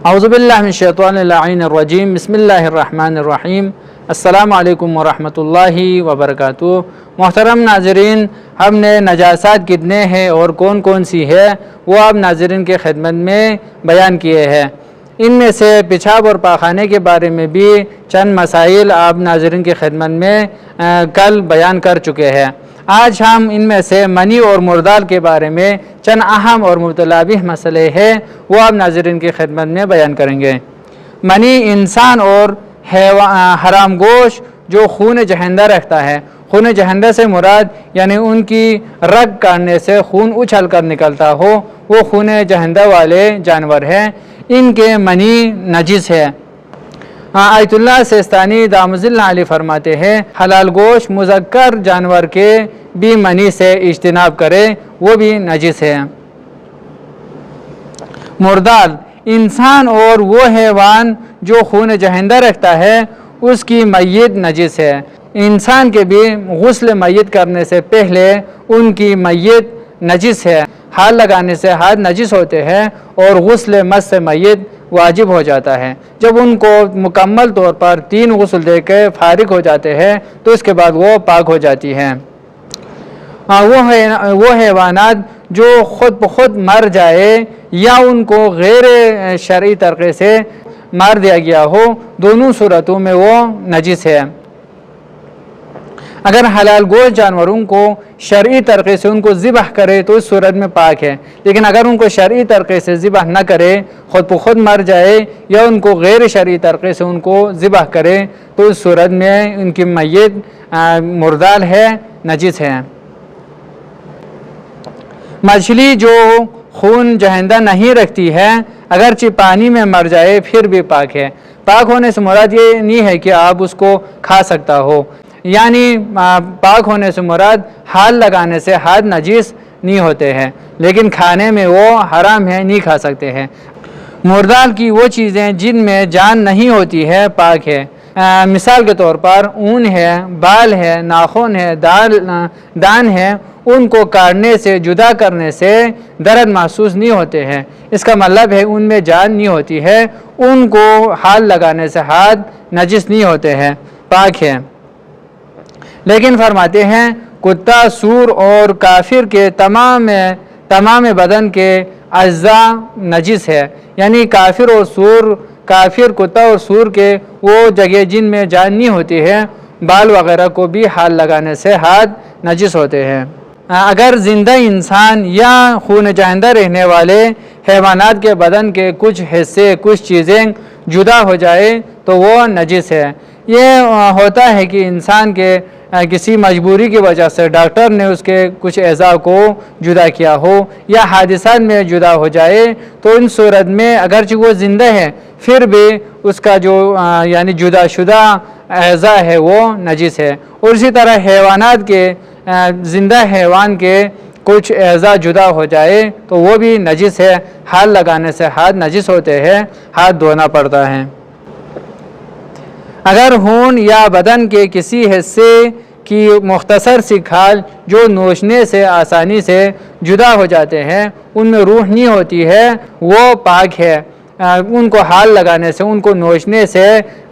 اعوذ باللہ من الشیطان اللعین الرجیم، بسم اللہ الرحمن الرحیم۔ السلام علیکم ورحمۃ اللہ وبرکاتہ۔ محترم ناظرین، ہم نے نجاسات کتنے ہیں اور کون کون سی ہے وہ آپ ناظرین کے خدمت میں بیان کیے ہیں۔ ان میں سے پیشاب اور پاخانے کے بارے میں بھی چند مسائل آپ ناظرین کی خدمت میں کل بیان کر چکے ہیں۔ آج ہم ان میں سے منی اور مردال کے بارے میں چند اہم اور مبتلا بہ مسئلے ہیں وہ آپ ناظرین کی خدمت میں بیان کریں گے۔ منی انسان اور حرام گوشت جو خون جہندہ رکھتا ہے، خون جہندہ سے مراد یعنی ان کی رگ کاٹنے سے خون اچھل کر نکلتا ہو، وہ خون جہندہ والے جانور ہیں، ان کے منی نجس ہے۔ آیت اللہ سیستانی دامت اللہ علیہ فرماتے ہیں، حلال گوشت مذکر جانور کے بھی منی سے اجتناب کرے، وہ بھی نجس ہے۔ مردال انسان اور وہ حیوان جو خون جہندہ رکھتا ہے اس کی میت نجس ہے۔ انسان کے بھی غسل میت کرنے سے پہلے ان کی میت نجس ہے، ہاتھ لگانے سے ہاتھ نجس ہوتے ہیں اور غسل مس میت واجب ہو جاتا ہے۔ جب ان کو مکمل طور پر 3 غسل دے کے فارغ ہو جاتے ہیں تو اس کے بعد وہ پاک ہو جاتی ہیں۔ وہ حیوانات جو خود بخود مر جائے یا ان کو غیر شرعی طریقے سے مار دیا گیا ہو، دونوں صورتوں میں وہ نجس ہے۔ اگر حلال گوشت جانوروں کو شرعی طریقے سے ان کو ذبح کرے تو اس صورت میں پاک ہے، لیکن اگر ان کو شرعی طریقے سے ذبح نہ کرے، خود بخود مر جائے یا ان کو غیر شرعی طریقے سے ان کو ذبح کرے تو اس صورت میں ان کی میت مردال ہے، نجس ہے۔ مچھلی جو خون جہندہ نہیں رکھتی ہے اگرچہ پانی میں مر جائے پھر بھی پاک ہے۔ پاک ہونے سے مراد یہ نہیں ہے کہ آپ اس کو کھا سکتا ہو، یعنی پاک ہونے سے مراد ہاتھ لگانے سے ہاتھ نجس نہیں ہوتے ہیں، لیکن کھانے میں وہ حرام ہے، نہیں کھا سکتے ہیں۔ مردال کی وہ چیزیں جن میں جان نہیں ہوتی ہے پاک ہے۔ مثال کے طور پر اون ہے، بال ہے، ناخن ہے، دان ہے، ان کو کاٹنے سے جدا کرنے سے درد محسوس نہیں ہوتے ہیں، اس کا مطلب ہے ان میں جان نہیں ہوتی ہے، ان کو ہاتھ لگانے سے ہاتھ نجس نہیں ہوتے ہیں، پاک ہے۔ لیکن فرماتے ہیں کتا، سور اور کافر کے تمام بدن کے اجزاء نجس ہے، یعنی کافر کتا اور سور کے وہ جگہ جن میں جان نہیں ہوتی ہے، بال وغیرہ کو بھی ہاتھ لگانے سے ہاتھ نجس ہوتے ہیں۔ اگر زندہ انسان یا خون جہندہ رہنے والے حیوانات کے بدن کے کچھ حصے، کچھ چیزیں جدا ہو جائے تو وہ نجس ہے۔ یہ ہوتا ہے کہ انسان کے کسی مجبوری کی وجہ سے ڈاکٹر نے اس کے کچھ اعضاء کو جدا کیا ہو یا حادثات میں جدا ہو جائے تو ان صورت میں اگرچہ وہ زندہ ہے پھر بھی اس کا جو یعنی جدا شدہ اعضاء ہے وہ نجس ہے۔ اور اسی طرح حیوانات کے زندہ حیوان کے کچھ اعضاء جدا ہو جائے تو وہ بھی نجس ہے، ہاتھ لگانے سے ہاتھ نجس ہوتے ہیں، ہاتھ دھونا پڑتا ہے۔ اگر خون یا بدن کے کسی حصے کی مختصر سی کھال جو نوچنے سے آسانی سے جدا ہو جاتے ہیں، ان میں روح نہیں ہوتی ہے، وہ پاک ہے۔ ان کو ہاتھ لگانے سے، ان کو نوچنے سے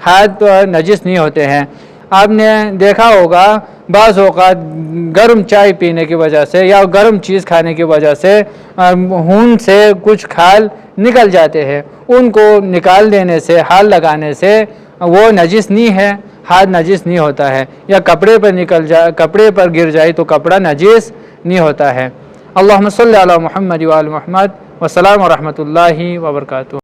ہاتھ نجس نہیں ہوتے ہیں۔ آپ نے دیکھا ہوگا بعض اوقات گرم چائے پینے کی وجہ سے یا گرم چیز کھانے کی وجہ سے خون سے کچھ کھال نکل جاتے ہیں، ان کو نکال دینے سے، ہاتھ لگانے سے وہ نجس نہیں ہے، ہاتھ نجس نہیں ہوتا ہے، یا کپڑے پر گر جائے تو کپڑا نجس نہیں ہوتا ہے۔ اللہم صلی علی محمد و آل محمد، والسلام ورحمۃ اللہ وبرکاتہ۔